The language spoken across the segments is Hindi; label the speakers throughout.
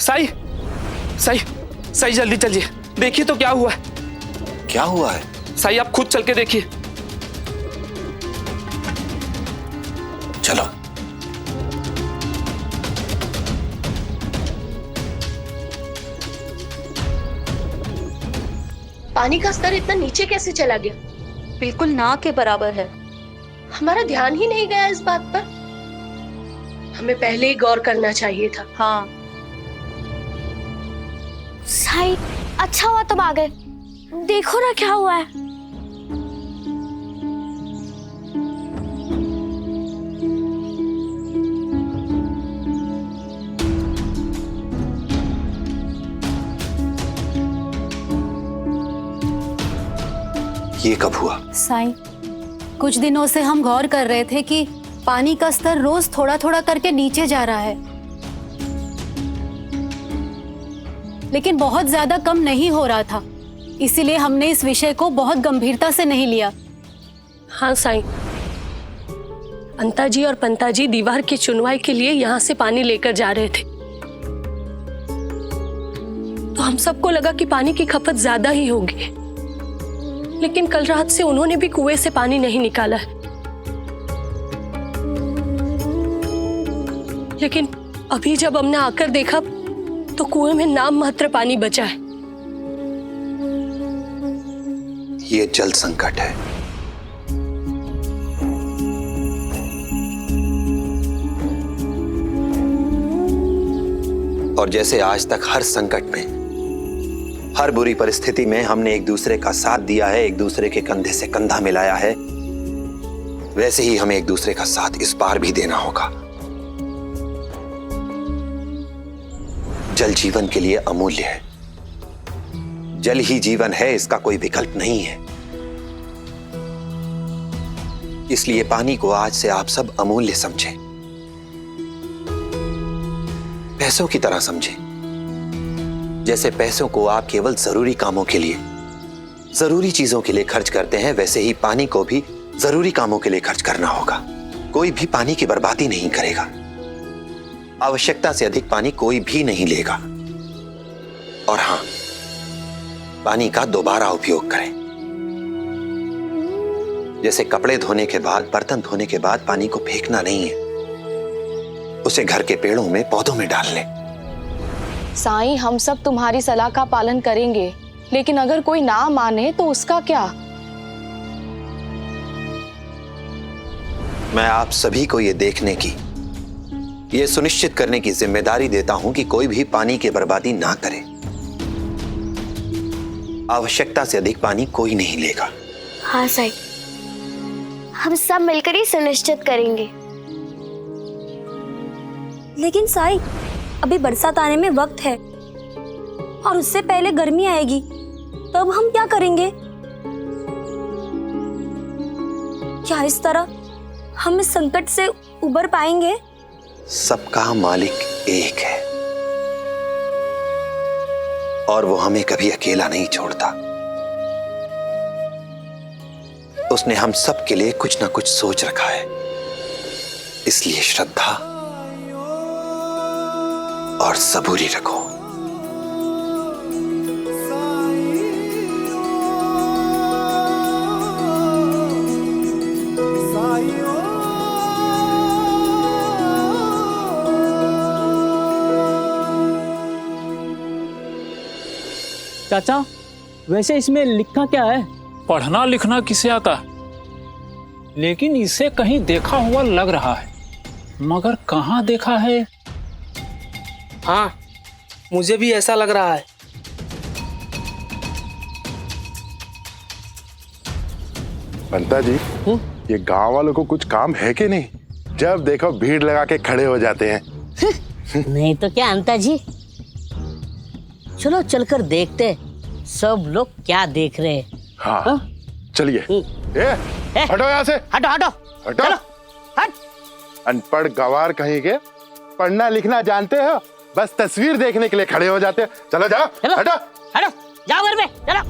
Speaker 1: साई, साई, साई जल्दी चलिए, देखिए तो क्या हुआ है।
Speaker 2: क्या हुआ है?
Speaker 1: साई आप खुद चल के देखिए।
Speaker 2: चलो।
Speaker 3: पानी का स्तर इतना नीचे कैसे चला गया?
Speaker 4: बिल्कुल ना के बराबर है।
Speaker 3: हमारा ध्यान ही नहीं गया इस बात पर। हमें पहले ही गौर करना चाहिए था।
Speaker 4: हाँ
Speaker 5: साई, अच्छा हुआ तुम आ गए। देखो ना क्या हुआ है।
Speaker 2: ये कब हुआ?
Speaker 6: साईं, कुछ दिनों से हम गौर कर रहे थे कि पानी का स्तर रोज थोड़ा थोड़ा करके नीचे जा रहा है, लेकिन बहुत ज्यादा कम नहीं हो रहा था। इसीलिए हमने इस विषय को बहुत गंभीरता से नहीं लिया।
Speaker 3: हाँ साईं, अंताजी और पंताजी दीवार की चुनवाई के लिए यहाँ से पानी लेकर जा रहे थे, तो हम सबको लगा कि पानी की खपत ज्यादा ही होगी। लेकिन कल रात से उन्होंने भी कुएं से पानी नहीं निकाला है। लेकिन अभी जब हमने आकर देखा तो कुएं में नाम मात्र पानी बचा है।
Speaker 2: ये जल संकट है। और जैसे आज तक हर संकट में, हर बुरी परिस्थिति में हमने एक दूसरे का साथ दिया है, एक दूसरे के कंधे से कंधा मिलाया है, वैसे ही हमें एक दूसरे का साथ इस बार भी देना होगा। जल जीवन के लिए अमूल्य है। जल ही जीवन है, इसका कोई विकल्प नहीं है। इसलिए पानी को आज से आप सब अमूल्य समझें, पैसों की तरह समझें। जैसे पैसों को आप केवल जरूरी कामों के लिए, जरूरी चीजों के लिए खर्च करते हैं, वैसे ही पानी को भी जरूरी कामों के लिए खर्च करना होगा। कोई भी पानी की बर्बादी नहीं करेगा। आवश्यकता से अधिक पानी कोई भी नहीं लेगा। और हां, पानी का दोबारा उपयोग करें। जैसे कपड़े धोने के बाद, बर्तन धोने के बाद पानी को फेंकना नहीं है, उसे घर के पेड़ों में, पौधों में डाल लें।
Speaker 5: साईं, हम सब तुम्हारी सलाह का पालन करेंगे, लेकिन अगर कोई ना माने तो उसका क्या?
Speaker 2: मैं आप सभी को ये देखने की, ये सुनिश्चित करने की जिम्मेदारी देता हूं कि कोई भी पानी की बर्बादी ना करे। आवश्यकता से अधिक पानी कोई नहीं लेगा।
Speaker 5: हाँ साईं, हम सब मिलकर ही सुनिश्चित करेंगे।
Speaker 7: लेकिन साईं, अभी बरसात आने में वक्त है और उससे पहले गर्मी आएगी, तब हम क्या करेंगे? क्या इस तरह हम इस संकट से उबर पाएंगे?
Speaker 2: सबका मालिक एक है और वो हमें कभी अकेला नहीं छोड़ता। उसने हम सब के लिए कुछ ना कुछ सोच रखा है। इसलिए श्रद्धा और सबूरी रखो।
Speaker 8: चाचा, वैसे इसमें लिखा क्या है?
Speaker 9: पढ़ना लिखना किसे आता है, लेकिन इसे कहीं देखा हुआ लग रहा है, मगर कहाँ देखा है?
Speaker 10: हाँ, मुझे भी ऐसा लग रहा है।
Speaker 11: पंता जी, ये गांव वालों को कुछ काम है कि नहीं? जब देखो भीड़ लगा के खड़े हो जाते हैं।
Speaker 12: नहीं तो क्या अंता जी, चलो चलकर देखते सब लोग क्या देख रहे हैं।
Speaker 11: हाँ, चलिए। हटो यहाँ से।
Speaker 12: हटो हटो
Speaker 11: हटो।
Speaker 12: चलो, हट।
Speaker 11: अनपढ़ गवार कहीं के, पढ़ना लिखना जानते हो, बस तस्वीर देखने के लिए खड़े हो जाते हैं। चलो जाओ, हटो
Speaker 12: हटो, जाओ घर में, चलो।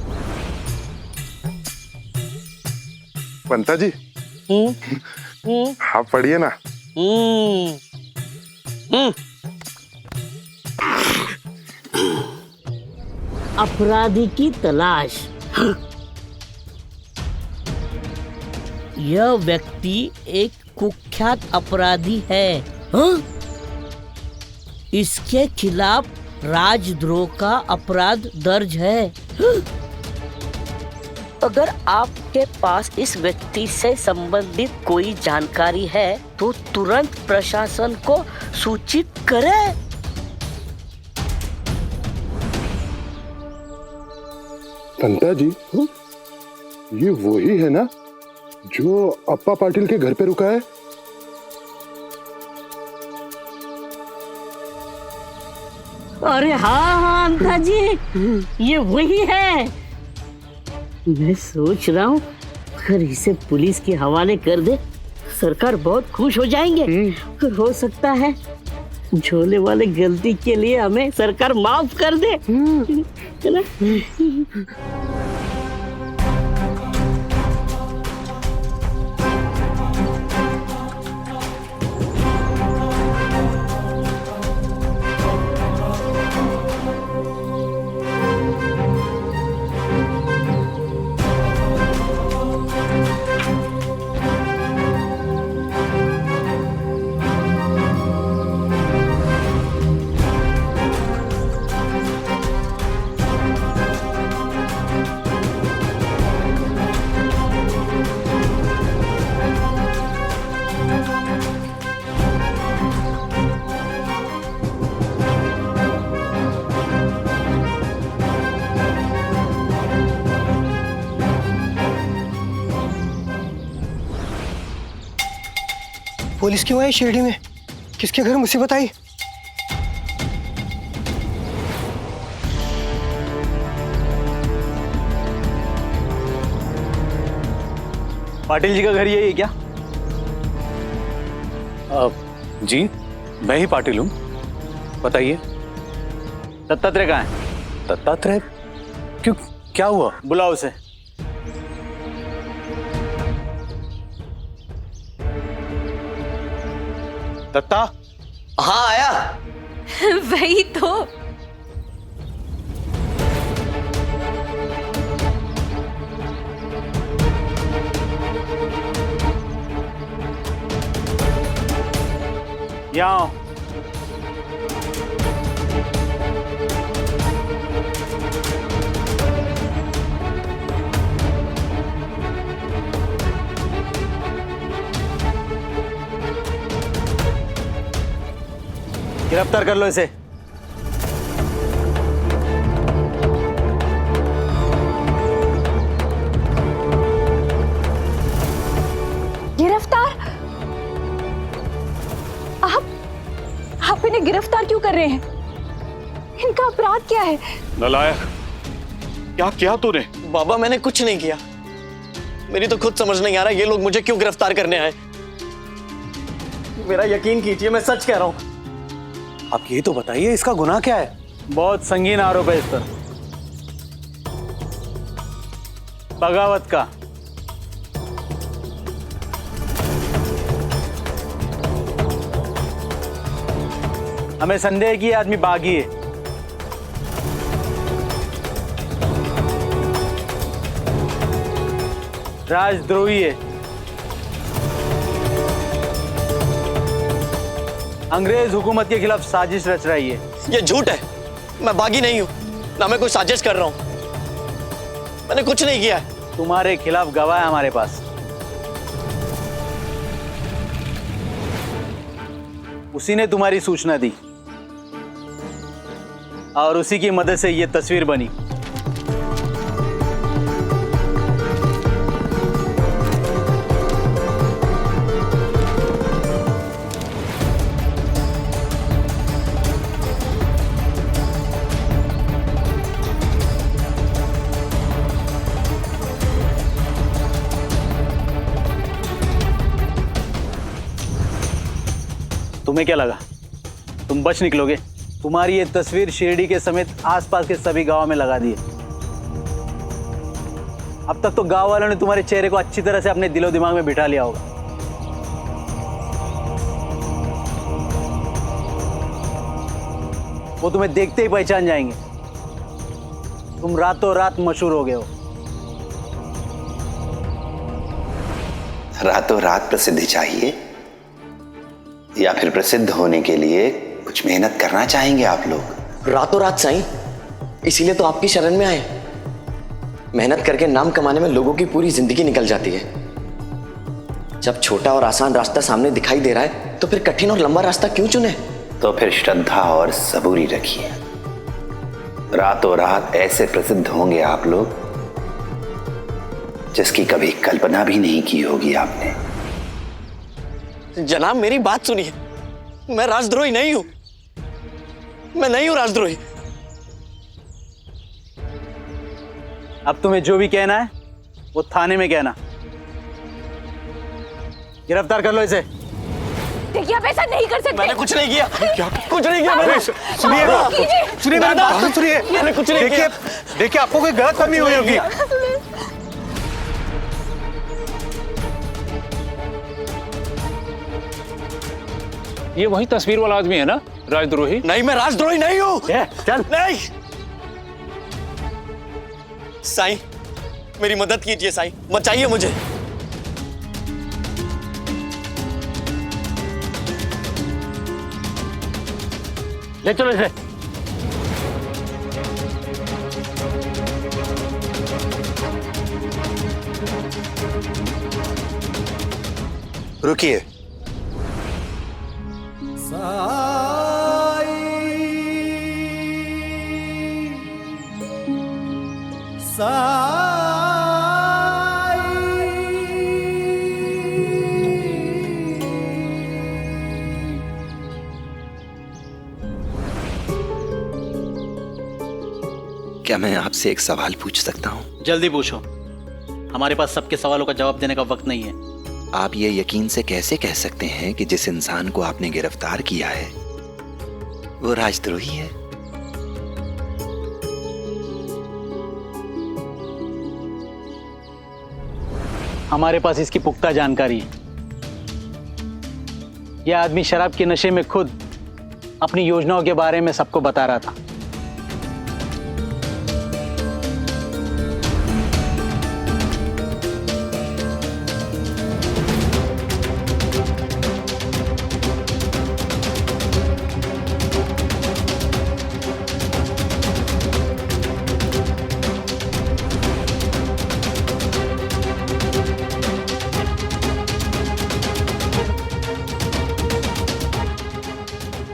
Speaker 11: पंता जी, आप पढ़िए ना।
Speaker 12: अपराधी की तलाश। यह व्यक्ति एक कुख्यात अपराधी है। हाँ? इसके खिलाफ राजद्रोह का अपराध दर्ज है। हाँ? अगर आपके पास इस व्यक्ति से संबंधित कोई जानकारी है तो तुरंत प्रशासन को सूचित करें।
Speaker 11: पंता जी, ये वही है ना जो अप्पा पाटिल के घर पे रुका है?
Speaker 12: अरे हाँ अंता जी, ये वही है। मैं सोच रहा हूँ अगर इसे पुलिस के हवाले कर दे सरकार बहुत खुश हो जाएंगे। हो सकता है झोले वाले गलती के लिए हमें सरकार माफ कर दे, है ना?
Speaker 10: पुलिस क्यों आई शिरडी में? किसके घर मुसीबत आई?
Speaker 8: पाटिल जी का घर यही है क्या?
Speaker 1: जी, मैं ही पाटिल हूँ। बताइए।
Speaker 8: दत्तात्रेय कहाँ है?
Speaker 1: दत्तात्रेय? क्यों, क्या हुआ?
Speaker 8: बुलाओ उसे।
Speaker 2: दत्ता? हाँ आया।
Speaker 3: वही तो।
Speaker 8: यहाँ आओ। गिरफ्तार कर लो इसे।
Speaker 5: गिरफ्तार? आप इन्हें गिरफ्तार क्यों कर रहे हैं? इनका अपराध क्या है?
Speaker 1: नालायक, क्या किया तूने?
Speaker 10: बाबा मैंने कुछ नहीं किया। मेरी तो खुद समझ नहीं आ रहा ये लोग मुझे क्यों गिरफ्तार करने आए। मेरा यकीन कीजिए, मैं सच कह रहा हूँ।
Speaker 1: आप ये तो बताइए इसका गुनाह क्या है?
Speaker 8: बहुत संगीन आरोप है इस पर, बगावत का। हमें संदेह है कि ये आदमी बागी है। राजद्रोही है, अंग्रेज हुकूमत के खिलाफ साजिश रच रही है।
Speaker 10: ये झूठ है, मैं बागी नहीं हूं, ना मैं कोई साजिश कर रहा हूं। मैंने कुछ नहीं किया है।
Speaker 8: तुम्हारे खिलाफ गवाह है हमारे पास। उसी ने तुम्हारी सूचना दी और उसी की मदद से ये तस्वीर बनी। तुम्हें क्या लगा तुम बच निकलोगे? तुम्हारी ये तस्वीर शिरडी के समेत आसपास के सभी गांवों में लगा दी है। अब तक तो गांव वालों ने तुम्हारे चेहरे को अच्छी तरह से अपने दिलो दिमाग में बिठा लिया होगा। वो तुम्हें देखते ही पहचान जाएंगे। तुम रातों रात मशहूर हो गए हो।
Speaker 2: रातों रात प्रसिद्धि चाहिए या फिर प्रसिद्ध होने के लिए कुछ मेहनत करना चाहेंगे आप लोग?
Speaker 10: रातों रात साईं, इसीलिए तो आपकी शरण में आए। मेहनत करके नाम कमाने में लोगों की पूरी जिंदगी निकल जाती है। जब छोटा और आसान रास्ता सामने दिखाई दे रहा है तो फिर कठिन और लंबा रास्ता क्यों चुने?
Speaker 2: तो फिर श्रद्धा और सबूरी रखिए। रातों रात ऐसे प्रसिद्ध होंगे आप लोग जिसकी कभी कल्पना भी नहीं की होगी आपने।
Speaker 10: जनाब मेरी बात सुनिए, मैं राजद्रोही नहीं हूं। मैं नहीं हूं राजद्रोही।
Speaker 8: अब तुम्हें जो भी कहना है वो थाने में कहना। गिरफ्तार कर लो इसे।
Speaker 5: देखिए आप ऐसा नहीं कर सकते।
Speaker 10: मैंने कुछ नहीं किया। क्या? कुछ नहीं किया मैंने।
Speaker 8: सुनिए मेरी बात तो सुनिए।
Speaker 10: मैंने कुछ नहीं किया।
Speaker 8: देखिए आपको कोई गलतफहमी हुई होगी।
Speaker 9: ये वही तस्वीर वाला आदमी है ना, राजद्रोही?
Speaker 10: नहीं, मैं राजद्रोही नहीं हूं।
Speaker 8: चल।
Speaker 10: नहीं साईं, मेरी मदद कीजिए साईं, बचाइए मुझे।
Speaker 8: ले चलो इसे।
Speaker 2: रुकिए। क्या मैं आपसे एक सवाल पूछ सकता हूँ?
Speaker 8: जल्दी पूछो, हमारे पास सबके सवालों का जवाब देने का वक्त नहीं है।
Speaker 2: आप ये यकीन से कैसे कह सकते हैं कि जिस इंसान को आपने गिरफ्तार किया है वो राजद्रोही है?
Speaker 8: हमारे पास इसकी पुख्ता जानकारी है। यह आदमी शराब के नशे में खुद अपनी योजनाओं के बारे में सबको बता रहा था।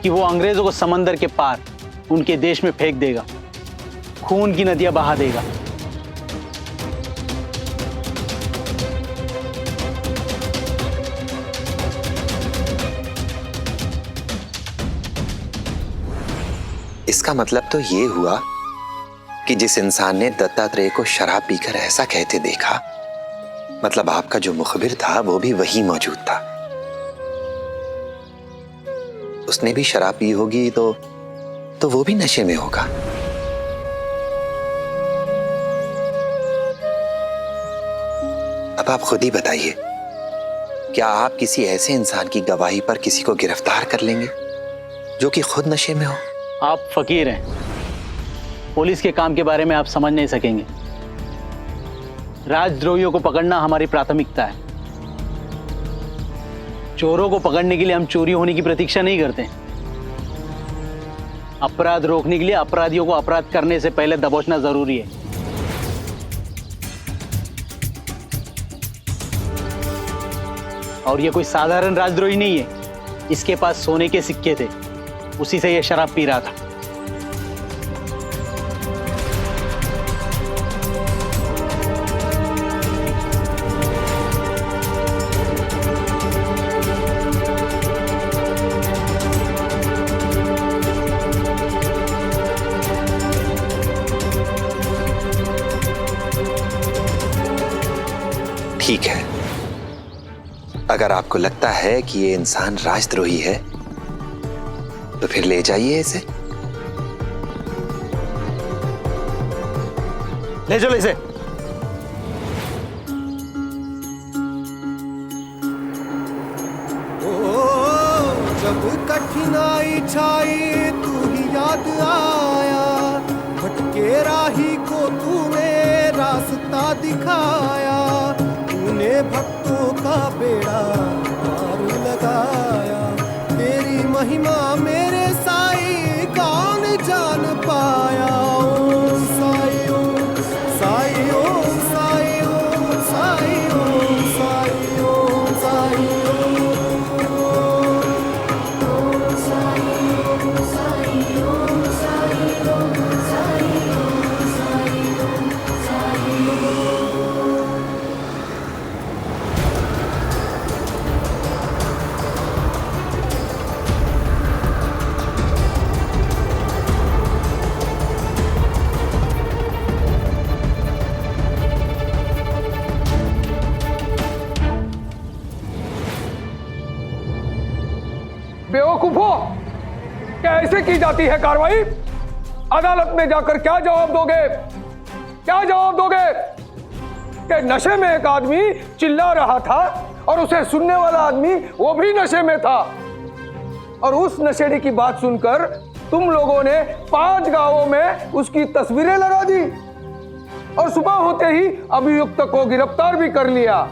Speaker 8: कि वो अंग्रेजों को समंदर के पार उनके देश में फेंक देगा, खून की नदियां बहा देगा।
Speaker 2: इसका मतलब तो ये हुआ कि जिस इंसान ने दत्तात्रेय को शराब पीकर ऐसा कहते देखा, मतलब आपका जो मुखबिर था वो भी वही मौजूद था। उसने भी शराब पी होगी तो वो भी नशे में होगा। अब आप खुद ही बताइए, क्या आप किसी ऐसे इंसान की गवाही पर किसी को गिरफ्तार कर लेंगे जो कि खुद नशे में हो?
Speaker 8: आप फकीर हैं, पुलिस के काम के बारे में आप समझ नहीं सकेंगे। राजद्रोहियों को पकड़ना हमारी प्राथमिकता है। चोरों को पकड़ने के लिए हम चोरी होने की प्रतीक्षा नहीं करते। अपराध रोकने के लिए अपराधियों को अपराध करने से पहले दबोचना जरूरी है। और ये कोई साधारण राजद्रोही नहीं है, इसके पास सोने के सिक्के थे, उसी से ये शराब पी रहा था।
Speaker 2: ठीक है, अगर आपको लगता है कि ये इंसान राजद्रोही है तो फिर ले जाइए इसे।
Speaker 8: ले चलो इसे।
Speaker 13: जब कठिनाई छाई तू ही याद आया, भटके राही को दिखाया, तूने भक्तों का बेड़ा पार लगाया। तेरी महिमा मेरे साईं कौन जान पाया। ओम साई ओम साई ओम साई ओम साई ओम साई ओम साई
Speaker 14: बेवकूफों, क्या ऐसे की जाती है कार्रवाई? अदालत में जाकर क्या जवाब दोगे? क्या जवाब दोगे कि नशे में एक आदमी चिल्ला रहा था और उसे सुनने वाला आदमी वो भी नशे में था, और उस नशेड़ी की बात सुनकर तुम लोगों ने 5 गांवों में उसकी तस्वीरें लगा दी और सुबह होते ही अभियुक्त को गिरफ्तार भी कर लिया।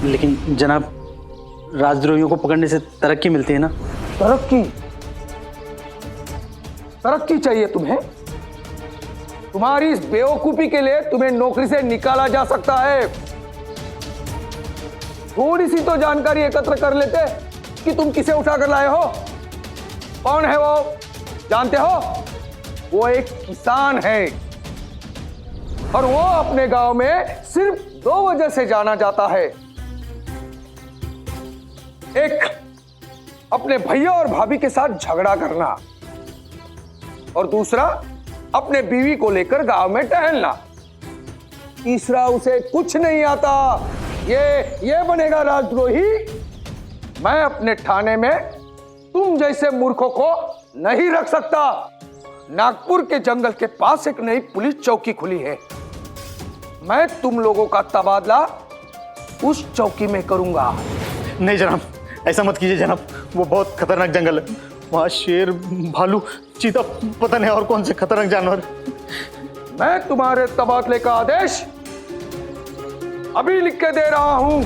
Speaker 8: लेकिन जनाब, राजद्रोहियों को पकड़ने से तरक्की मिलती है ना?
Speaker 14: तरक्की? तरक्की चाहिए तुम्हें? तुम्हारी इस बेवकूफी के लिए तुम्हें नौकरी से निकाला जा सकता है। थोड़ी सी तो जानकारी एकत्र कर लेते कि तुम किसे उठाकर लाए हो। कौन है वो, जानते हो? वो एक किसान है और वो अपने गांव में सिर्फ 2 वजह से जाना जाता है। एक, अपने भैया और भाभी के साथ झगड़ा करना, और दूसरा, अपने बीवी को लेकर गांव में टहलना। तीसरा, उसे कुछ नहीं आता। ये बनेगा राजद्रोही? मैं अपने थाने में तुम जैसे मूर्खों को नहीं रख सकता। नागपुर के जंगल के पास एक नई पुलिस चौकी खुली है। मैं तुम लोगों का तबादला उस चौकी में करूंगा।
Speaker 8: नहीं जनाब, ऐसा मत कीजिए जनाब, वो बहुत खतरनाक जंगल है। वहाँ शेर, भालू, चीता, पता नहीं और कौन से खतरनाक जानवर।
Speaker 14: मैं तुम्हारे तबादले का आदेश अभी लिख के दे रहा हूं।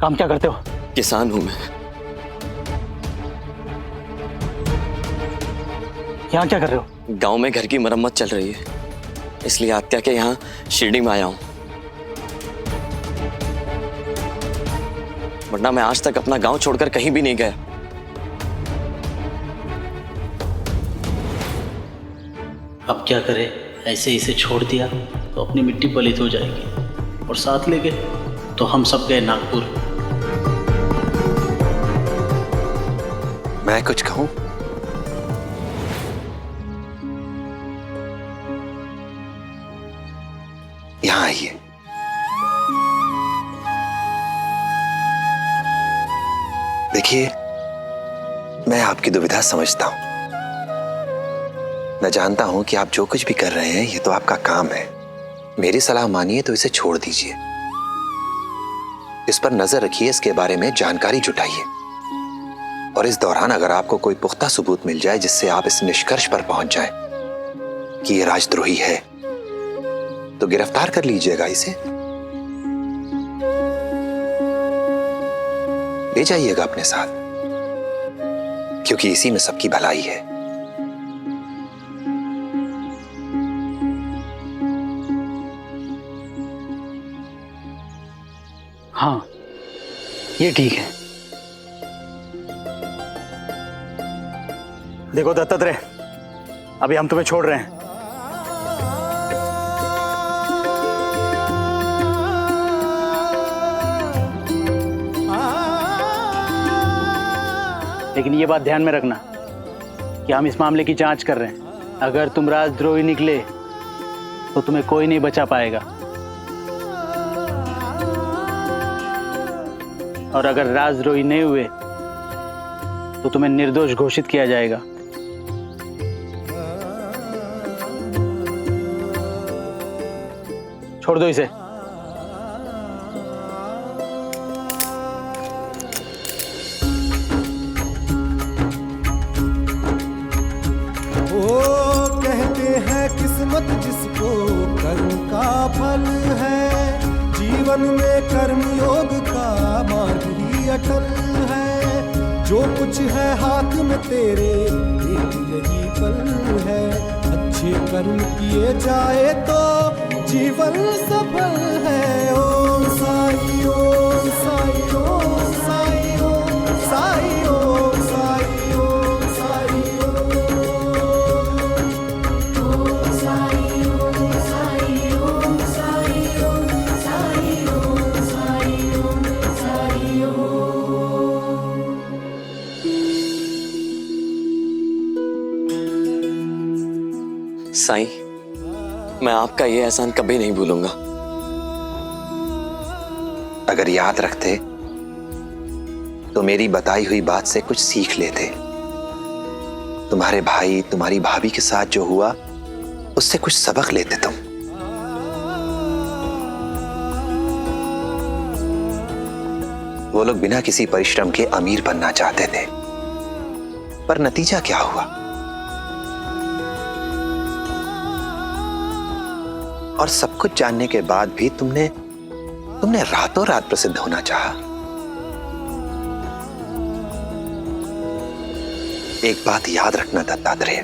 Speaker 8: काम क्या करते हो?
Speaker 10: किसान हूं मैं।
Speaker 8: यहाँ क्या कर रहे हो?
Speaker 10: गांव में घर की मरम्मत चल रही है, इसलिए आत्या के यहाँ शिरडी में आया हूं। वरना मैं आज तक अपना गांव छोड़कर कहीं भी नहीं गया।
Speaker 8: अब क्या करे, ऐसे इसे छोड़ दिया तो अपनी मिट्टी पलित हो जाएगी, और साथ ले गए तो हम सब गए नागपुर।
Speaker 2: मैं कुछ कहूं? यहां आइए। देखिए, मैं आपकी दुविधा समझता हूं। मैं जानता हूं कि आप जो कुछ भी कर रहे हैं ये तो आपका काम है। मेरी सलाह मानिए तो इसे छोड़ दीजिए। इस पर नजर रखिए, इसके बारे में जानकारी जुटाइए, और इस दौरान अगर आपको कोई पुख्ता सबूत मिल जाए जिससे आप इस निष्कर्ष पर पहुंच जाएं कि ये राजद्रोही है, तो गिरफ्तार कर लीजिएगा इसे। ले जाइएगा अपने साथ, क्योंकि इसी में सबकी भलाई है।
Speaker 8: हाँ, ये ठीक है। देखो दत्तात्रेय, अभी हम तुम्हें छोड़ रहे हैं। लेकिन ये बात ध्यान में रखना कि हम इस मामले की जांच कर रहे हैं। अगर तुम राजद्रोही निकले तो तुम्हें कोई नहीं बचा पाएगा, और अगर राजद्रोही नहीं हुए तो तुम्हें निर्दोष घोषित किया जाएगा। छोड़ दो इसे।
Speaker 13: जो कुछ है हाथ में तेरे एक यही पल है, अच्छे कर्म किए जाए तो जीवन सफल है। ओम साई ओम साई ओम साई ओम साई ओम साई ओम साई ओम साई ओम साई ओम साई ओम साई ओम साई ओम साई ओम।
Speaker 10: साईं, मैं आपका ये एहसान कभी नहीं भूलूंगा।
Speaker 2: अगर याद रखते तो मेरी बताई हुई बात से कुछ सीख लेते। तुम्हारे भाई तुम्हारी भाभी के साथ जो हुआ उससे कुछ सबक लेते तुम। वो लोग बिना किसी परिश्रम के अमीर बनना चाहते थे, पर नतीजा क्या हुआ? और सब कुछ जानने के बाद भी तुमने रातों रात प्रसिद्ध होना चाहा। एक बात याद रखना दत्तात्रेय,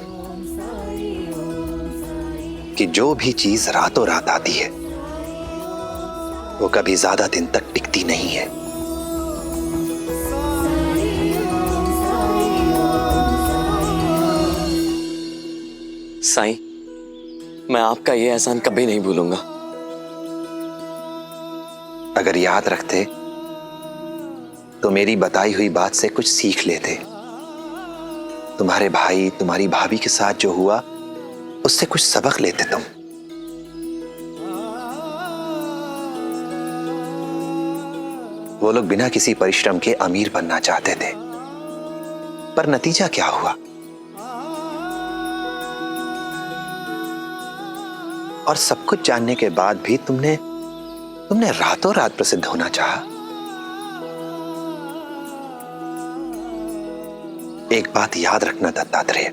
Speaker 2: कि जो भी चीज रातों रात आती है वो कभी ज्यादा दिन तक टिकती नहीं है।
Speaker 10: साईं, मैं आपका ये एहसान कभी नहीं भूलूंगा।
Speaker 2: अगर याद रखते तो मेरी बताई हुई बात से कुछ सीख लेते। तुम्हारे भाई तुम्हारी भाभी के साथ जो हुआ उससे कुछ सबक लेते तुम। वो लोग बिना किसी परिश्रम के अमीर बनना चाहते थे, पर नतीजा क्या हुआ? और सब कुछ जानने के बाद भी तुमने रातों रात प्रसिद्ध होना चाहा। एक बात याद रखना दत्तात्रेय,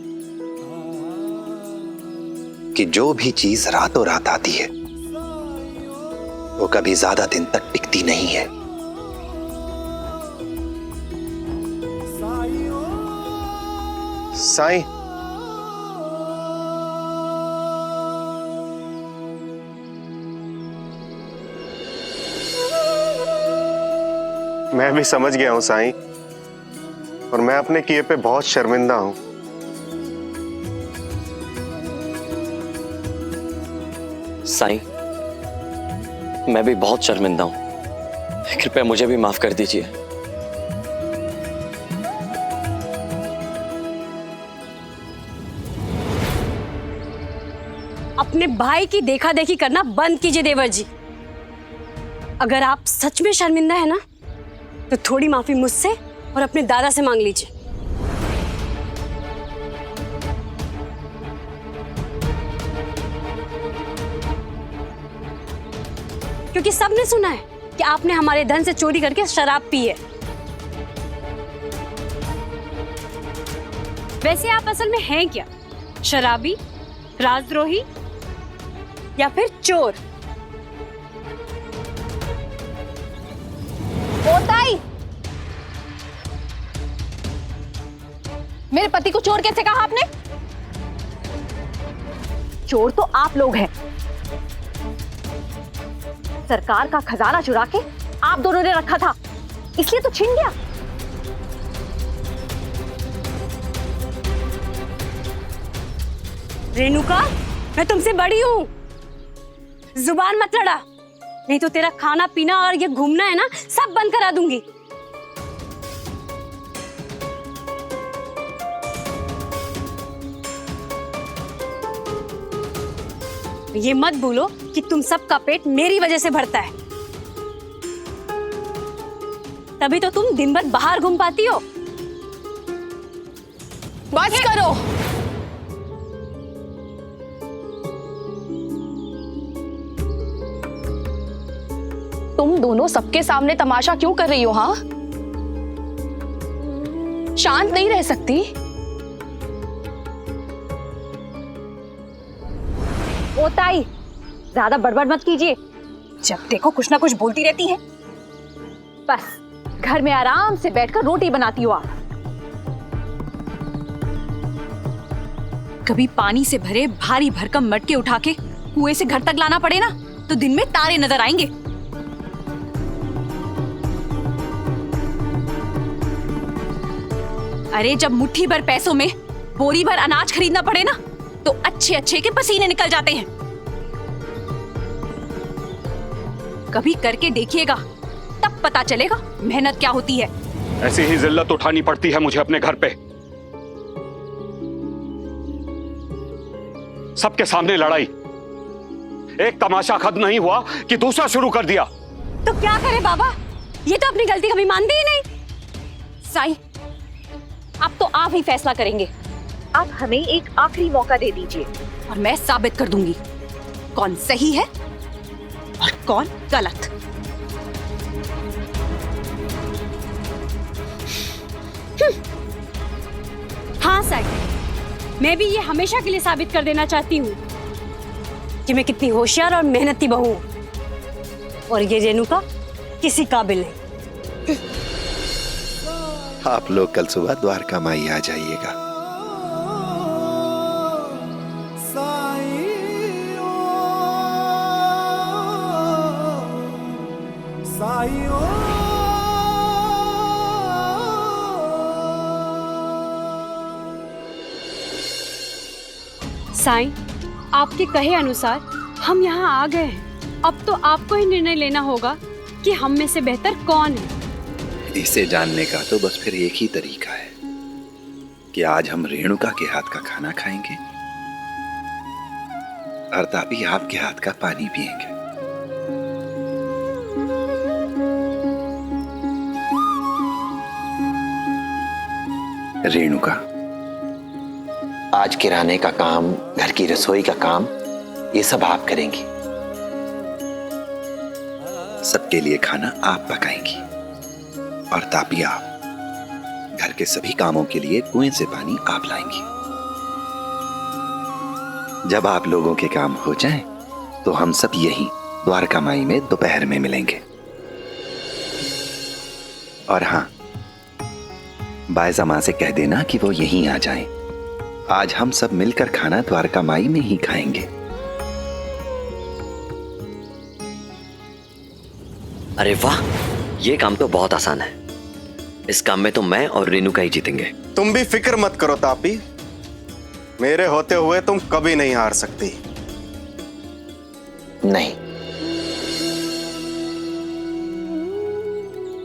Speaker 2: कि जो भी चीज रातों रात आती है वो कभी ज्यादा दिन तक टिकती नहीं है।
Speaker 11: साईं, मैं भी समझ गया हूं साईं, और मैं अपने किए पे बहुत शर्मिंदा हूं।
Speaker 10: साईं, मैं भी बहुत शर्मिंदा हूं, कृपया मुझे भी माफ कर दीजिए।
Speaker 3: अपने भाई की देखा देखी करना बंद कीजिए देवर जी। अगर आप सच में शर्मिंदा है ना तो थोड़ी माफी मुझसे और अपने दादा से मांग लीजिए। क्योंकि सबने सुना है कि आपने हमारे धन से चोरी करके शराब पी है। वैसे आप असल में हैं क्या? शराबी, राजद्रोही या फिर चोर?
Speaker 5: ओताई, मेरे पति को चोर कैसे कहा आपने? चोर तो आप लोग हैं। सरकार का खजाना चुरा के आप दोनों ने रखा था, इसलिए तो छीन गया।
Speaker 3: रेणुका, मैं तुमसे बड़ी हूं, जुबान मत लड़ा, नहीं तो तेरा खाना पीना और ये घूमना है ना सब बंद करा दूंगी। ये मत भूलो कि तुम सबका पेट मेरी वजह से भरता है, तभी तो तुम दिन भर बाहर घूम पाती हो।
Speaker 5: बस करो। तुम दोनों सबके सामने तमाशा क्यों कर रही हो? हाँ, शांत नहीं रह सकती?
Speaker 6: ओताई, ज्यादा बड़बड़ मत कीजिए, जब देखो कुछ ना कुछ बोलती रहती है। बस घर में आराम से बैठकर रोटी बनाती हो आप।
Speaker 15: कभी पानी से भरे भारी भरकम मटके उठा के कुएं से घर तक लाना पड़े ना, तो दिन में तारे नजर आएंगे। अरे जब मुट्ठी भर पैसों में बोरी भर अनाज खरीदना पड़े ना, तो अच्छे अच्छे के पसीने निकल जाते हैं। कभी करके देखिएगा, तब पता चलेगा मेहनत क्या होती है।
Speaker 16: ऐसी ही जिल्लत उठानी पड़ती है मुझे अपने घर पे। सबके सामने लड़ाई, एक तमाशा खत्म नहीं हुआ कि दूसरा शुरू कर दिया।
Speaker 3: तो क्या करे बाबा, ये तो अपनी गलती कभी मानते ही नहीं।
Speaker 15: साईं, अब तो आप ही फैसला करेंगे।
Speaker 4: आप हमें एक आखिरी मौका दे दीजिए
Speaker 15: और मैं साबित कर दूंगी कौन सही है और कौन गलत।
Speaker 3: हाँ साईं, मैं भी ये हमेशा के लिए साबित कर देना चाहती हूँ कि मैं कितनी होशियार और मेहनती बहू हूँ, और ये रेणुका किसी काबिल नहीं।
Speaker 2: आप लोग कल सुबह द्वारका माई आ जाइएगा।
Speaker 3: साईं, आपके कहे अनुसार हम यहाँ आ गए हैं। अब तो आपको ही निर्णय लेना होगा कि हम में से बेहतर कौन है।
Speaker 2: इसे जानने का तो बस फिर एक ही तरीका है कि आज हम रेणुका के हाथ का खाना खाएंगे और तापी आपके हाथ का पानी पिएंगे। रेणुका, आज किराने का काम, घर की रसोई का काम, ये सब आप करेंगी। सबके लिए खाना आप पकाएंगी और तापी आप घर के सभी कामों के लिए कुएं से पानी आप लाएंगी। जब आप लोगों के काम हो जाएं, तो हम सब यहीं द्वारका माई में दोपहर में मिलेंगे। और हाँ, बायजा मां से कह देना कि वो यहीं आ जाएं। आज हम सब मिलकर खाना द्वारका माई में ही खाएंगे।
Speaker 10: अरे वाह, ये काम तो बहुत आसान है। इस काम में तो मैं और रेणुका ही जीतेंगे।
Speaker 17: तुम भी फिक्र मत करो तापी, मेरे होते हुए तुम कभी नहीं हार सकती।
Speaker 2: नहीं,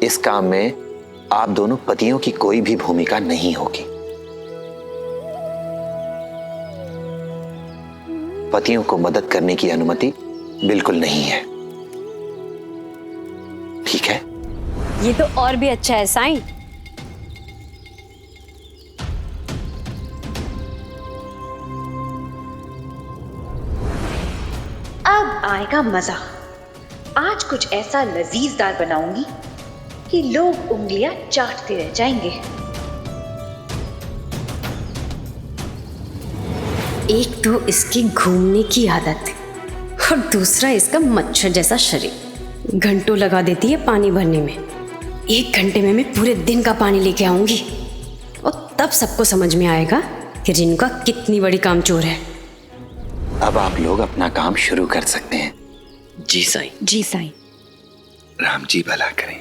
Speaker 2: इस काम में आप दोनों पतियों की कोई भी भूमिका नहीं होगी। पतियों को मदद करने की अनुमति बिल्कुल नहीं है, ठीक है?
Speaker 3: ये तो और भी अच्छा है साईं।
Speaker 4: अब आएगा मजा। आज कुछ ऐसा लजीजदार बनाऊंगी कि लोग उंगलियां चाटते रह जाएंगे।
Speaker 3: एक तो इसकी घूमने की आदत और दूसरा इसका मच्छर जैसा शरीर। घंटों लगा देती है पानी भरने में। 1 घंटे में मैं पूरे दिन का पानी लेके आऊंगी और तब सबको समझ में आएगा कि रेणुका कितनी बड़ी कामचोर है।
Speaker 2: अब आप लोग अपना काम शुरू कर सकते हैं।
Speaker 10: जी साईं।
Speaker 15: जी साईं।
Speaker 2: राम जी भला करें।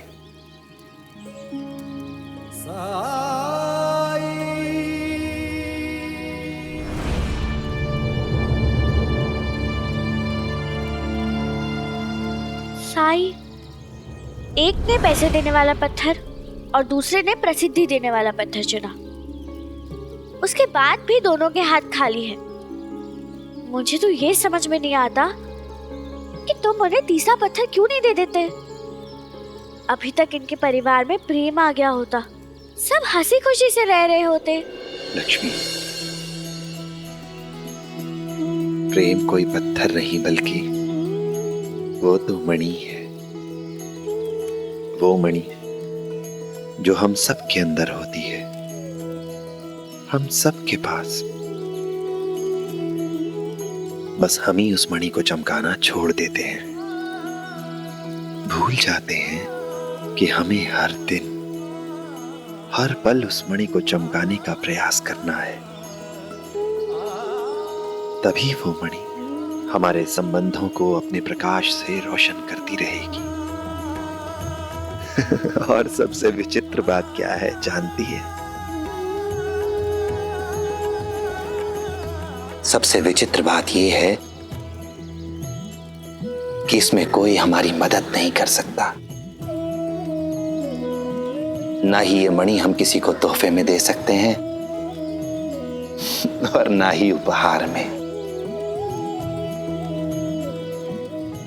Speaker 7: साईं, एक ने पैसे देने वाला पत्थर और दूसरे ने प्रसिद्धि देने वाला पत्थर चुना। उसके बाद भी दोनों के हाथ खाली हैं। मुझे तो ये समझ में नहीं आता कि तुम उन्हें तीसरा पत्थर क्यों नहीं दे देते। अभी तक इनके परिवार में प्रेम आ गया होता, सब हंसी खुशी से रह रहे होते।
Speaker 2: लक्ष्मी, प्रेम कोई पत्थर नहीं बल्कि वो तो मणि है। वो मणि जो हम सब के अंदर होती है, हम सब के पास। बस हम ही उस मणि को चमकाना छोड़ देते हैं। भूल जाते हैं कि हमें हर दिन, हर पल उस मणि को चमकाने का प्रयास करना है। तभी वो मणि हमारे संबंधों को अपने प्रकाश से रोशन करती रहेगी। और सबसे विचित्र बात क्या है जानती है? सबसे विचित्र बात यह है कि इसमें कोई हमारी मदद नहीं कर सकता। ना ही ये मणि हम किसी को तोहफे में दे सकते हैं और ना ही उपहार में।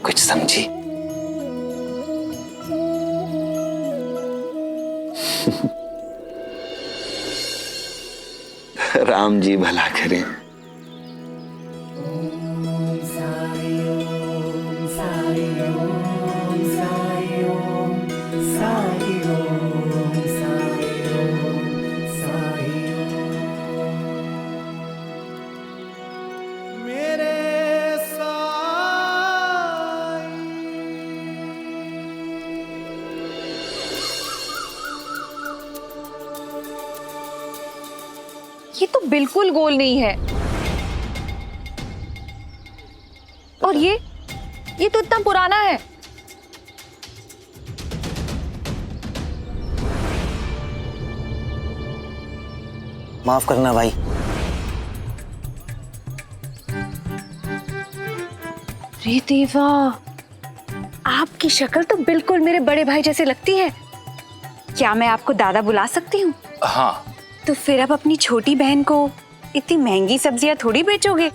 Speaker 2: कुछ समझी? राम जी भला करें।
Speaker 15: ये तो बिल्कुल गोल नहीं है। और ये तो इतना पुराना है।
Speaker 10: माफ करना भाई।
Speaker 15: रे देवा, आपकी शक्ल तो बिल्कुल मेरे बड़े भाई जैसे लगती है। क्या मैं आपको दादा बुला सकती हूँ?
Speaker 9: हाँ।
Speaker 15: तो फिर आप अपनी छोटी बहन को इतनी महंगी सब्जियां थोड़ी बेचोगे।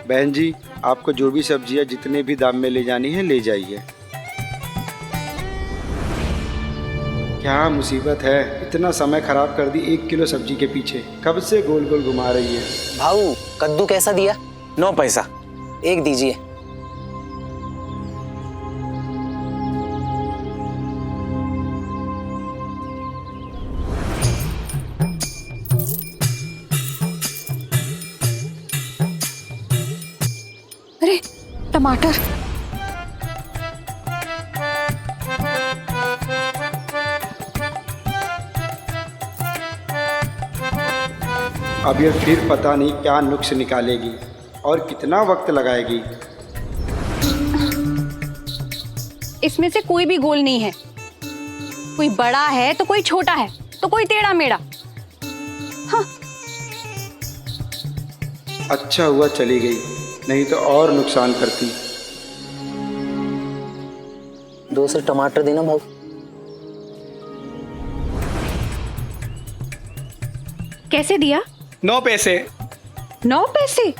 Speaker 18: बहन जी, आपको जो भी सब्जियां जितने भी दाम में ले जानी है ले जाइए। क्या मुसीबत है, इतना समय खराब कर दी 1 किलो सब्जी के पीछे। कब से गोल गोल घुमा रही है।
Speaker 10: भाऊ, कद्दू कैसा दिया?
Speaker 19: 9 पैसा।
Speaker 10: 1 दीजिए।
Speaker 15: अरे टमाटर।
Speaker 18: अब ये फिर पता नहीं क्या नुक्स निकालेगी और कितना वक्त लगाएगी।
Speaker 15: इसमें से कोई भी गोल नहीं है। कोई बड़ा है तो कोई छोटा है तो कोई टेढ़ा मेढ़ा। हाँ।
Speaker 18: अच्छा हुआ चली गई, नहीं तो और नुकसान करती।
Speaker 10: 2 से टमाटर देना भाऊ।
Speaker 15: कैसे दिया?
Speaker 19: 9 पैसे।
Speaker 15: 9 पैसे?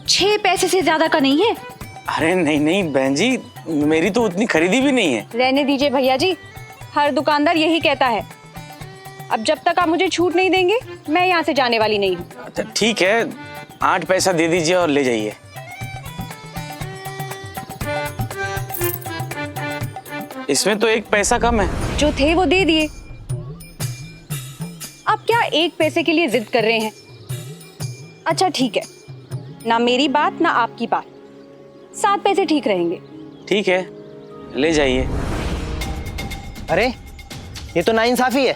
Speaker 15: 6 पैसे से ज्यादा का नहीं है।
Speaker 19: अरे नहीं नहीं बहन जी, मेरी तो उतनी खरीदी भी नहीं है।
Speaker 15: रहने दीजिए भैया जी, हर दुकानदार यही कहता है। अब जब तक आप मुझे छूट नहीं देंगे मैं यहाँ से जाने वाली नहीं हूँ।
Speaker 19: अच्छा ठीक है, 8 पैसा दे दीजिए और ले जाइए। इसमें तो 1 पैसा कम है।
Speaker 15: जो थे वो दे दिए। आप क्या 1 पैसे के लिए जिद कर रहे हैं? अच्छा ठीक है, ना मेरी बात ना आपकी बात, 7 पैसे ठीक रहेंगे।
Speaker 19: ठीक है, ले जाइए।
Speaker 10: अरे ये तो नाइंसाफी है।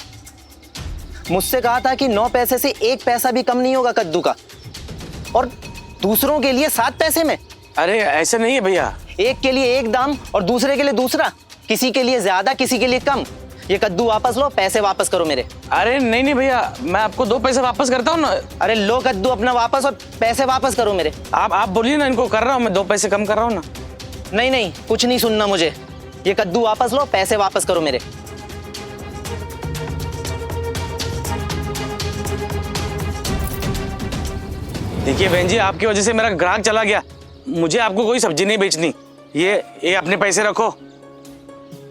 Speaker 10: मुझसे कहा था कि 9 पैसे से 1 पैसा भी कम नहीं होगा कद्दू का, और दूसरों के लिए 7 पैसे में।
Speaker 19: अरे ऐसा नहीं है भैया।
Speaker 10: एक के लिए एक दाम और दूसरे के लिए दूसरा, किसी के लिए ज्यादा किसी के लिए कम। ये कद्दू वापस लो, पैसे वापस करो मेरे।
Speaker 19: अरे नहीं नहीं भैया, मैं आपको 2 पैसे वापस करता हूँ ना।
Speaker 10: अरे लो कद्दू अपना वापस और पैसे वापस करो मेरे।
Speaker 19: आप बोलिए ना, इनको कर रहा हूँ मैं, 2 पैसे कम कर रहा हूँ ना।
Speaker 10: नहीं नहीं, कुछ नहीं सुनना मुझे। ये कद्दू वापस लो, पैसे वापस करो मेरे।
Speaker 19: देखिए बहन जी, आपकी वजह से मेरा ग्राहक चला गया। मुझे आपको कोई सब्जी नहीं बेचनी। ये अपने पैसे रखो,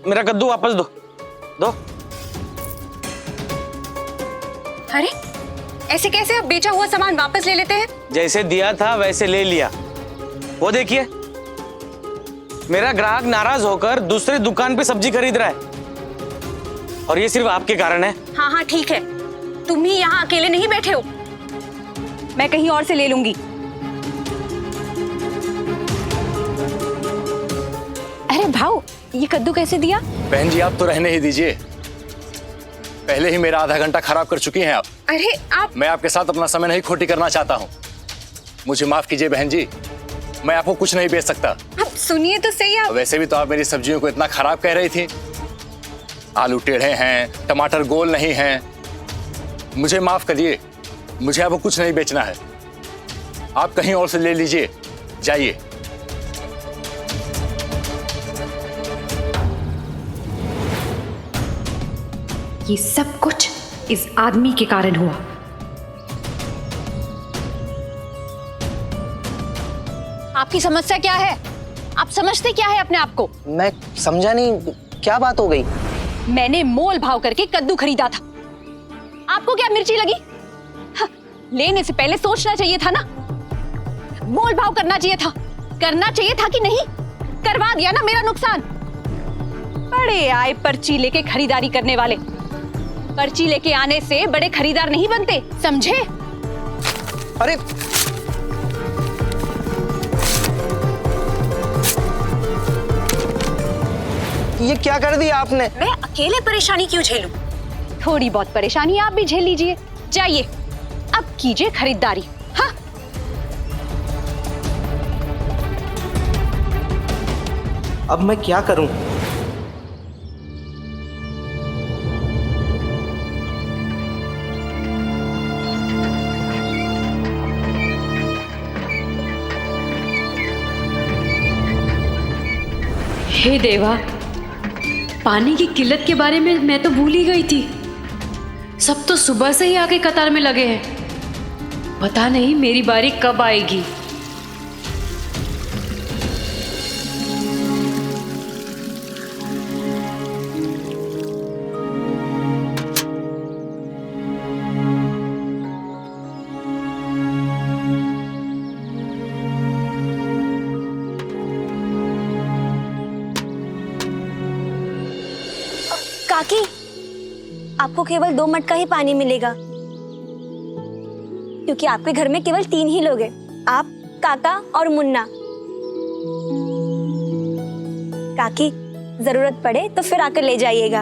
Speaker 19: मेरा कद्दू वापस दो।
Speaker 15: अरे ऐसे कैसे? आप बेचा हुआ सामान वापस ले लेते हैं?
Speaker 19: जैसे दिया था वैसे ले लिया। वो देखिए, मेरा ग्राहक नाराज होकर दूसरे दुकान पे सब्जी खरीद रहा है, और ये सिर्फ आपके कारण है।
Speaker 15: हाँ हाँ ठीक है, तुम ही यहाँ अकेले नहीं बैठे हो, मैं कहीं और से ले लूंगी। अरे भाऊ, ये कद्दू कैसे दिया?
Speaker 20: बहन जी आप तो रहने ही दीजिए, पहले ही मेरा आधा घंटा खराब कर चुकी हैं आप।
Speaker 15: अरे आप,
Speaker 20: मैं आपके साथ अपना समय नहीं खोटी करना चाहता हूँ। मुझे माफ कीजिए बहन जी, मैं आपको कुछ नहीं बेच सकता।
Speaker 15: अब सुनिए तो सही आप।
Speaker 20: वैसे भी तो आप मेरी सब्जियों को इतना खराब कह रही थी। आलू टेढ़े हैं, टमाटर गोल नहीं हैं। मुझे माफ करिए, मुझे आपको कुछ नहीं बेचना है। आप कहीं और से ले लीजिए, जाइए।
Speaker 3: ये सब कुछ इस आदमी के कारण हुआ।
Speaker 6: आपकी समस्या क्या है? आप समझते क्या है अपने आप को?
Speaker 19: मैं समझा नहीं, क्या बात हो गई?
Speaker 6: मैंने मोल भाव करके कद्दू खरीदा था। आपको क्या मिर्ची लगी? हाँ, लेने से पहले सोचना चाहिए था ना। मोल भाव करना चाहिए था। करना चाहिए था कि नहीं? करवा दिया ना मेरा नुकसान। बड़े आए पर्ची लेके खरीदारी करने वाले। पर्ची लेके आने से बड़े खरीदार नहीं बनते, समझे?
Speaker 19: अरे ये क्या कर दिया आपने?
Speaker 6: मैं अकेले परेशानी क्यों झेलूं? थोड़ी बहुत परेशानी आप भी झेल लीजिए। जाइए, अब कीजिए खरीदारी। हाँ।
Speaker 19: अब मैं क्या करूं?
Speaker 3: हे देवा, पानी की किल्लत के बारे में मैं तो भूल ही गई थी। सब तो सुबह से ही आके कतार में लगे हैं। पता नहीं मेरी बारी कब आएगी।
Speaker 7: काकी, आपको केवल 2 मटका ही पानी मिलेगा, क्योंकि आपके घर में केवल 3 ही लोग हैं, आप, काका और मुन्ना। काकी, जरूरत पड़े तो फिर आकर ले जाइएगा।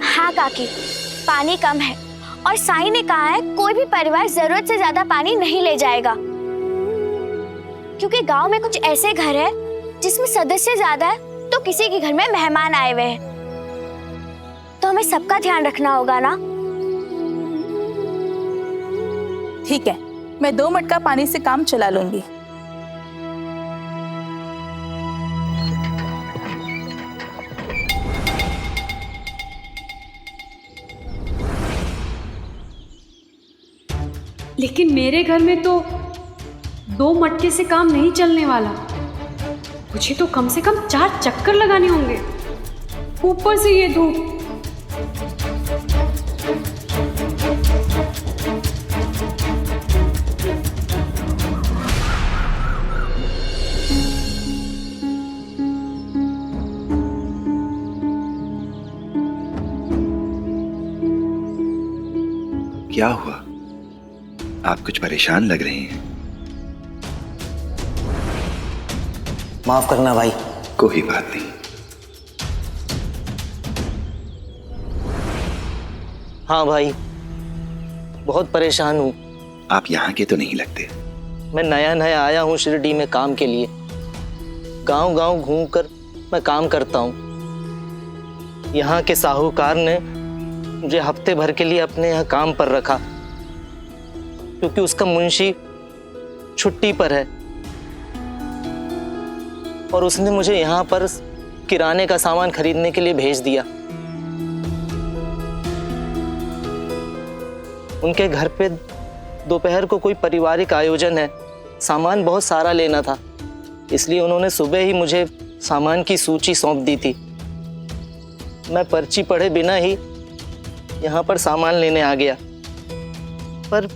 Speaker 7: हाँ काकी, पानी कम है और साईं ने कहा है कोई भी परिवार जरूरत से ज्यादा पानी नहीं ले जाएगा, क्योंकि गांव में कुछ ऐसे घर है जिसमें सदस्य ज्यादा है तो किसी के घर में मेहमान आए हुए हैं, तो हमें सबका ध्यान रखना होगा ना।
Speaker 21: ठीक है, मैं 2 मटका पानी से काम चला लूंगी।
Speaker 3: लेकिन मेरे घर में तो 2 मटके से काम नहीं चलने वाला। मुझे तो कम से कम 4 चक्कर लगाने होंगे, ऊपर से ये धूप।
Speaker 2: क्या हुआ? आप कुछ परेशान लग रहे हैं।
Speaker 19: माफ करना भाई।
Speaker 2: कोई बात नहीं।
Speaker 19: हाँ भाई, बहुत परेशान हूँ।
Speaker 2: आप यहाँ के तो नहीं लगते।
Speaker 19: मैं नया नया आया हूँ शिरडी में काम के लिए। गांव गांव घूमकर मैं काम करता हूँ। यहाँ के साहूकार ने मुझे हफ्ते भर के लिए अपने यहाँ काम पर रखा, क्योंकि उसका मुंशी छुट्टी पर है और उसने मुझे यहाँ पर किराने का सामान खरीदने के लिए भेज दिया। उनके घर पे दोपहर को कोई पारिवारिक आयोजन है, सामान बहुत सारा लेना था, इसलिए उन्होंने सुबह ही मुझे सामान की सूची सौंप दी थी। मैं पर्ची पढ़े बिना ही यहाँ पर सामान लेने आ गया, पर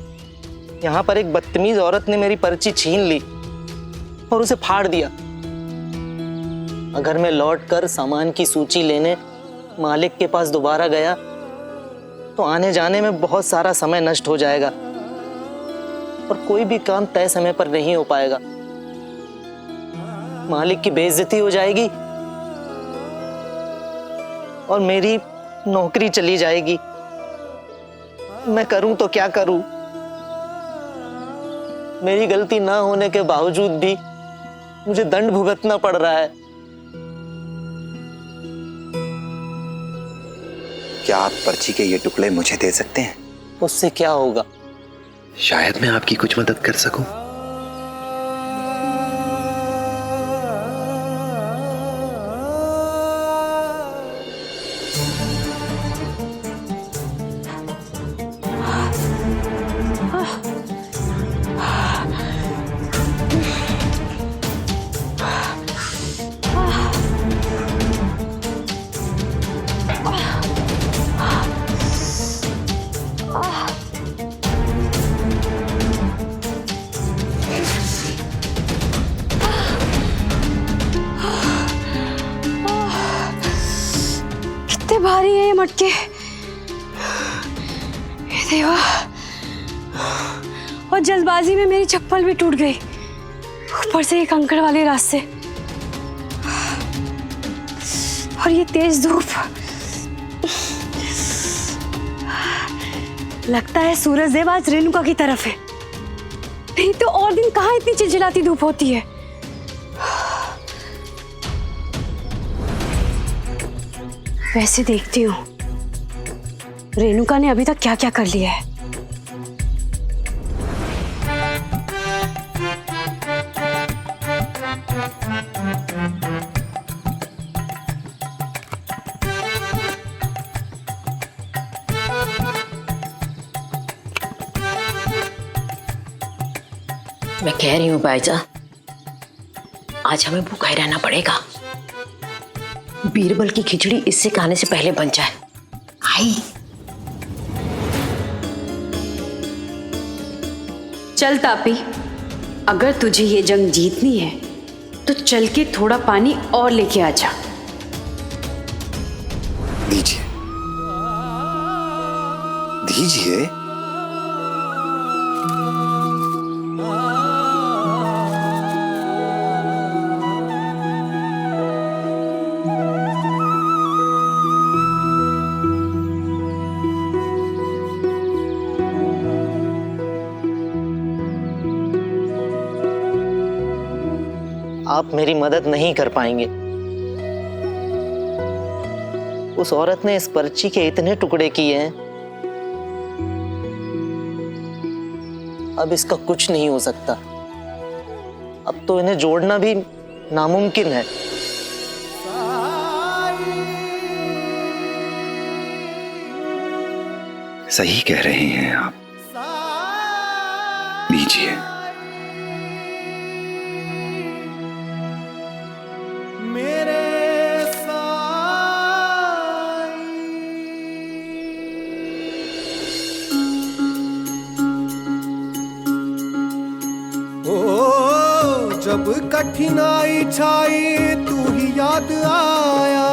Speaker 19: यहाँ पर एक बदतमीज औरत ने मेरी पर्ची छीन ली और उसे फाड़ दिया। अगर मैं लौटकर सामान की सूची लेने मालिक के पास दोबारा गया तो आने जाने में बहुत सारा समय नष्ट हो जाएगा और कोई भी काम तय समय पर नहीं हो पाएगा। मालिक की बेइज्जती हो जाएगी और मेरी नौकरी चली जाएगी। मैं करूं तो क्या करूं? मेरी गलती ना होने के बावजूद भी मुझे दंड भुगतना पड़ रहा है।
Speaker 2: क्या आप पर्ची के ये टुकड़े मुझे दे सकते हैं?
Speaker 19: उससे क्या होगा?
Speaker 2: शायद मैं आपकी कुछ मदद कर सकूं।
Speaker 3: कितने भारी है ये मटके। हे देवा, और जल्दबाजी में मेरी चप्पल भी टूट गई, ऊपर से ये कंकड़ वाले रास्ते और ये तेज धूप। लगता है सूरज देव आज रेणुका की तरफ है, नहीं तो और दिन कहाँ इतनी चिलचिलाती धूप होती है। वैसे देखती हूँ रेणुका ने अभी तक क्या क्या कर लिया है।
Speaker 12: मैं कह रही हूँ भाईजा, आज हमें भूखा ही रहना पड़ेगा। बीरबल की खिचड़ी इससे खाने से पहले बन जाए। आई
Speaker 3: चल तापी, अगर तुझे ये जंग जीतनी है तो चल के थोड़ा पानी और लेके आ जा।
Speaker 2: दीजिए दीजिए।
Speaker 19: आप मेरी मदद नहीं कर पाएंगे। उस औरत ने इस पर्ची के इतने टुकड़े किए हैं, अब इसका कुछ नहीं हो सकता। अब तो इन्हें जोड़ना भी नामुमकिन है।
Speaker 2: सही कह रहे हैं आप। लीजिए।
Speaker 13: जब कठिनाई छाई तू ही याद आया,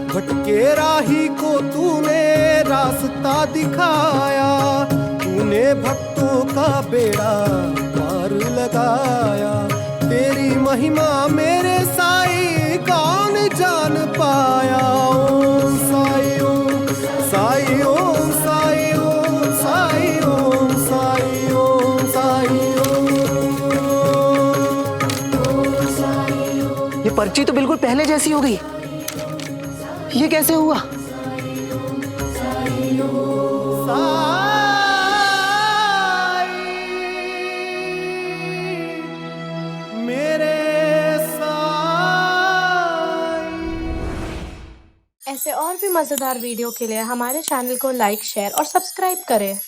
Speaker 13: भटके राही को तूने रास्ता दिखाया, तूने भक्तों का बेड़ा पार लगाया। तेरी महिमा मेरे साईं कौन जान पाया। ओम साई ओम साई ओम साई ओम साई ओम साई ओम साई ओम।
Speaker 19: ये पर्ची तो बिल्कुल पहले जैसी हो गई। ये कैसे हुआ?
Speaker 22: ऐसे और भी मज़ेदार वीडियो के लिए हमारे चैनल को लाइक, शेयर और सब्सक्राइब करें।